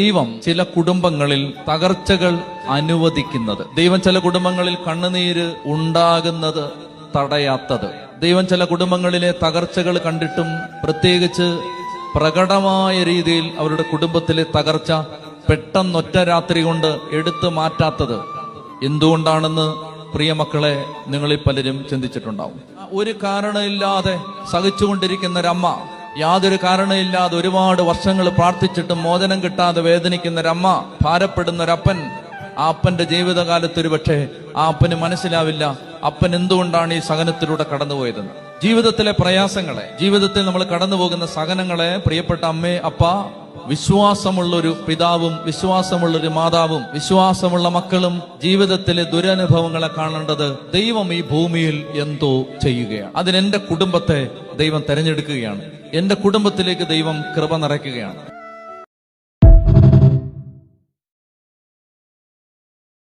ദൈവം ചില കുടുംബങ്ങളിൽ തകർച്ചകൾ അനുവദിക്കുന്നത്, ദൈവം ചില കുടുംബങ്ങളിൽ കണ്ണുനീര് ഉണ്ടാകുന്നത് തടയാത്തത്, ദൈവം ചില കുടുംബങ്ങളിലെ തകർച്ചകൾ കണ്ടിട്ടും പ്രത്യേകിച്ച് പ്രകടമായ രീതിയിൽ അവരുടെ കുടുംബത്തിലെ തകർച്ച പെട്ടെന്നൊറ്റ രാത്രി കൊണ്ട് എടുത്തു മാറ്റാത്തത് എന്തുകൊണ്ടാണെന്ന് പ്രിയമക്കളെ നിങ്ങളിൽ പലരും ചിന്തിച്ചിട്ടുണ്ടാവും. ഒരു കാരണമില്ലാതെ സഹിച്ചുകൊണ്ടിരിക്കുന്ന ഒരമ്മ, യാതൊരു കാരണമില്ലാതെ ഒരുപാട് വർഷങ്ങൾ പ്രാർത്ഥിച്ചിട്ടും മോചനം കിട്ടാതെ വേദനിക്കുന്ന ഒരമ്മ, ഭാരപ്പെടുന്ന ഒരപ്പൻ, ആ അപ്പന്റെ ജീവിതകാലത്ത് ഒരുപക്ഷെ ആ അപ്പന് മനസ്സിലാവില്ല അപ്പൻ എന്തുകൊണ്ടാണ് ഈ സഹനത്തിലൂടെ കടന്നുപോയതെന്ന്. ജീവിതത്തിലെ പ്രയാസങ്ങളെ, ജീവിതത്തിൽ നമ്മൾ കടന്നു പോകുന്ന സഹനങ്ങളെ പ്രിയപ്പെട്ട അമ്മേ, അപ്പ, വിശ്വാസമുള്ളൊരു പിതാവും വിശ്വാസമുള്ളൊരു മാതാവും വിശ്വാസമുള്ള മക്കളും ജീവിതത്തിലെ ദുരനുഭവങ്ങളെ കാണേണ്ടത് ദൈവം ഈ ഭൂമിയിൽ എന്തോ ചെയ്യുകയാണ്. അതിനെന്റെ കുടുംബത്തെ ദൈവം തെരഞ്ഞെടുക്കുകയാണ്. എന്റെ കുടുംബത്തിലേക്ക് ദൈവം കൃപ നിറയ്ക്കുകയാണ്.